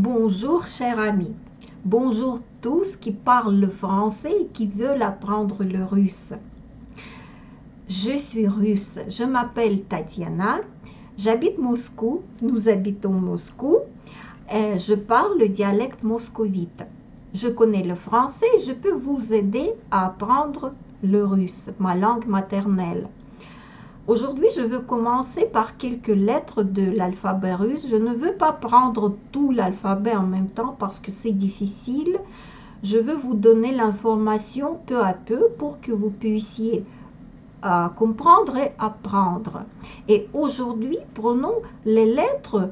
Bonjour, cher ami. Bonjour tous qui parlent le français et qui veulent apprendre le russe. Je suis russe. Je m'appelle Tatiana. J'habite Moscou. Nous habitons Moscou. Et je parle le dialecte moscovite. Je connais le français. Je peux vous aider à apprendre le russe, ma langue maternelle. Aujourd'hui, je veux commencer par quelques lettres de l'alphabet russe. Je ne veux pas prendre tout l'alphabet en même temps parce que c'est difficile. Je veux vous donner l'information peu à peu pour que vous puissiez comprendre et apprendre. Et aujourd'hui, prenons les lettres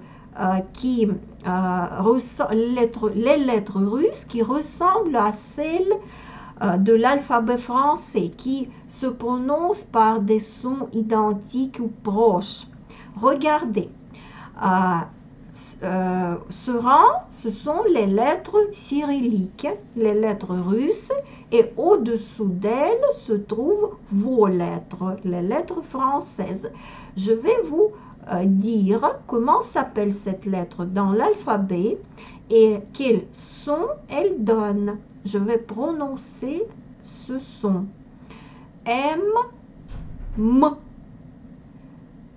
les lettres russes qui ressemblent à celles de l'alphabet français qui se prononce par des sons identiques ou proches. Regardez, ce rang, ce sont les lettres cyrilliques, les lettres russes, et au-dessous d'elles se trouvent vos lettres, les lettres françaises. Je vais vous dire comment s'appelle cette lettre dans l'alphabet et quel son elle donne. Je vais prononcer ce son. M, M,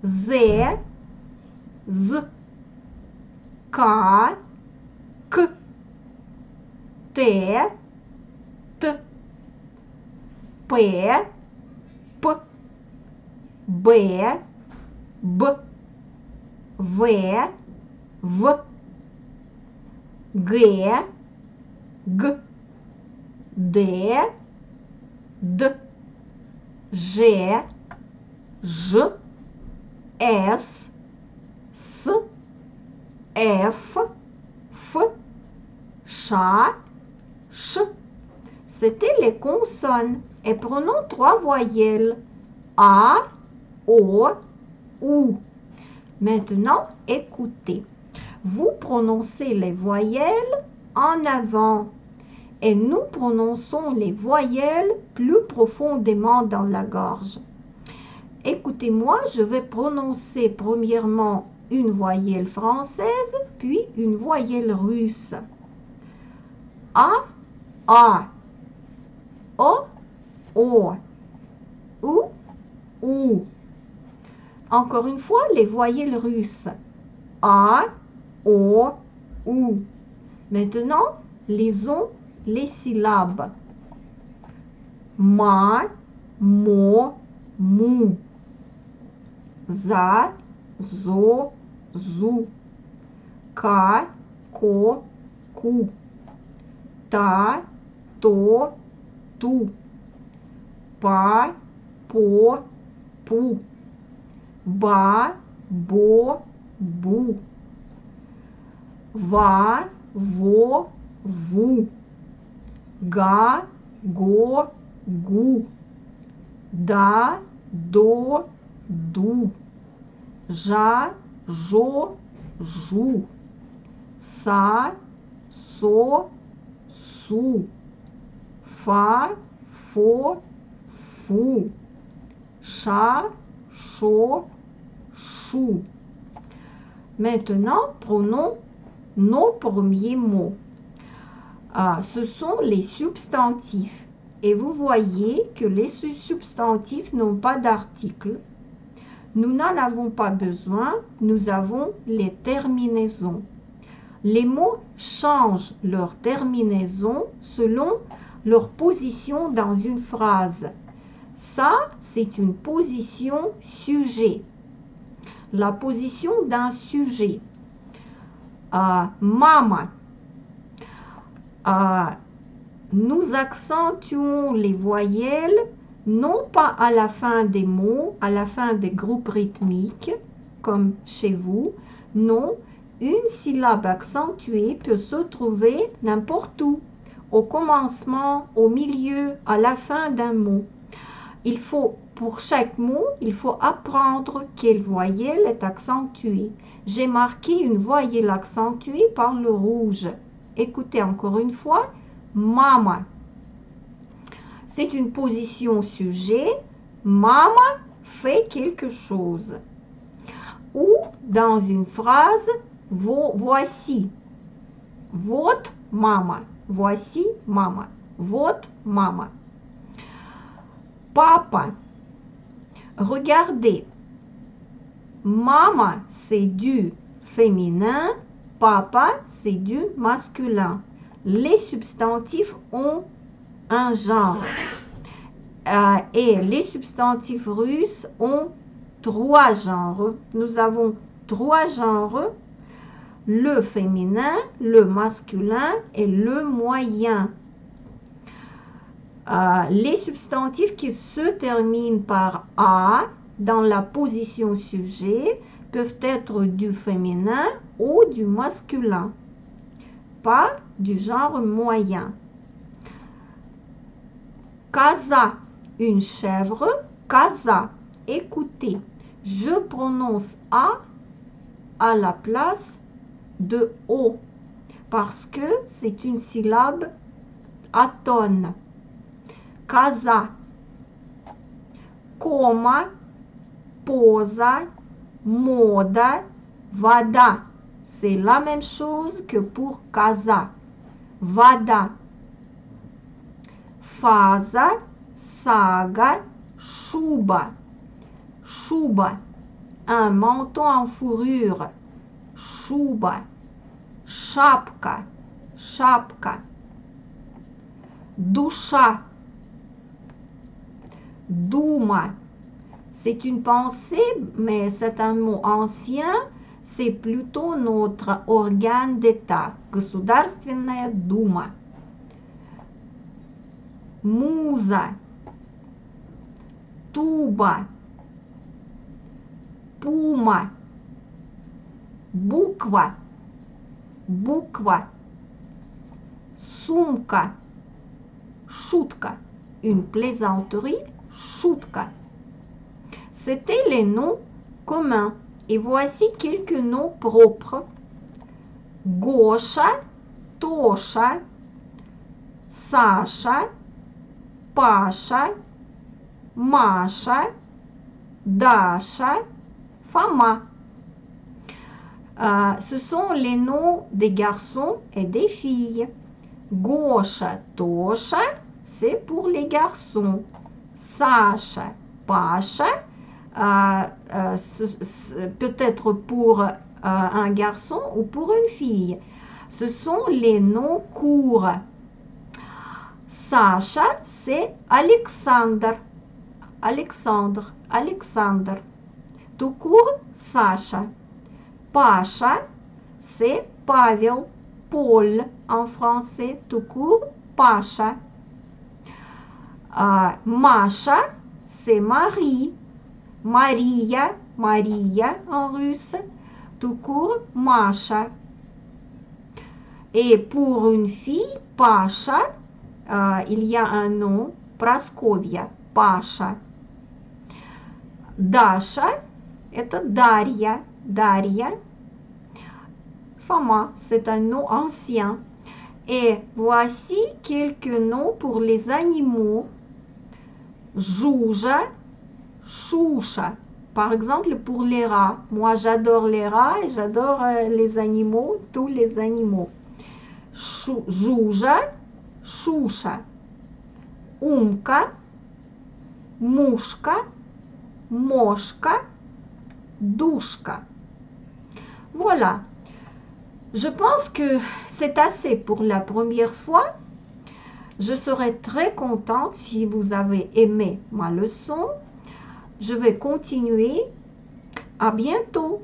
Z, Z, K, K, T, T, P, P, B, B, V, V, G, G, D, D, G, J, S, S, F, F, Ch, Ch. C'était les consonnes. Et prenons trois voyelles. A, O, OU. Maintenant, écoutez. Vous prononcez les voyelles en avant et nous prononçons les voyelles plus profondément dans la gorge. Écoutez-moi, je vais prononcer premièrement une voyelle française, puis une voyelle russe. A, A, O, O, OU, OU. Encore une fois, les voyelles russes. A, O, OU. Maintenant, lisons les syllabes. Ma, mo, mou. Za, zo, zou. Ka, ko, ku. Ta, to, tu. Pa, po, pu. Ba, bo, bu. Va, vo, vu. Ga, go, gu. Da, do, du. Ja, jo, ju. Sa, so, su. Fa, fo, fu. Cha, cho, chou. Maintenant, prenons nos premiers mots. Ce sont les substantifs. Et vous voyez que les substantifs n'ont pas d'article. Nous n'en avons pas besoin. Nous avons les terminaisons. Les mots changent leur terminaison selon leur position dans une phrase. Ça, c'est une position sujet. La position d'un sujet. Mama. Nous accentuons les voyelles non pas à la fin des mots, à la fin des groupes rythmiques, comme chez vous. Non, une syllabe accentuée peut se trouver n'importe où, au commencement, au milieu, à la fin d'un mot. Pour chaque mot, il faut apprendre quelle voyelle est accentuée. J'ai marqué une voyelle accentuée par le rouge. Écoutez encore une fois. Mama. C'est une position sujet. Mama fait quelque chose. Ou dans une phrase, voici. Вот мама. Voici мама. Вот мама. Papa. Regardez. Mama, c'est du féminin. Papa, c'est du masculin. Les substantifs ont un genre. Et les substantifs russes ont 3 genres. Nous avons 3 genres. Le féminin, le masculin et le moyen. Les substantifs qui se terminent par A dans la position sujet peuvent être du féminin ou du masculin, pas du genre moyen. Casa, une chèvre. Casa, écoutez, je prononce A à la place de O parce que c'est une syllabe atone. Casa. Кома, поза, мода, вода. C'est la même chose que pour casa. Вода. Фаза, сага, шуба. Шуба. Un manteau en fourrure. Шуба. Шапка. Шапка. Душа. Дума. C'est une pensée, mais c'est un mot ancien. C'est plutôt notre organe d'État. Государственная дума. Муза. Туба. Пума. Буква. Буква. Сумка. Шутка. Une plaisanterie. Шутка. C'étaient les noms communs. Et voici quelques noms propres. Гоша, Тоша, Саша, Паша, Маша, Даша, Фома. Ce sont les noms des garçons et des filles. Гоша, Тоша, c'est pour les garçons. Sacha, Pacha, peut-être pour un garçon ou pour une fille. Ce sont les noms courts. Sacha, c'est Alexandre. Alexandre, Alexandre. Tout court, Sacha. Pacha, c'est Pavel. Paul en français. Tout court, Pacha. Маша, c'est Marie. Maria, Maria en russe. Tout court, Masha. Et pour une fille, Pasha, il y a un nom, Praskovia, Pasha. Dasha, это Дарья, Дарья. Fama, c'est un nom ancien. Et voici quelques noms pour les animaux. Жужа, Choucha. Par exemple, pour les rats. Moi, j'adore les rats et j'adore les animaux, tous les animaux. Жужа, Choucha. Умка, Мушка, Мошка, Душка. Voilà. Je pense que c'est assez pour la première fois. Je serai très contente si vous avez aimé ma leçon. Je vais continuer. À bientôt.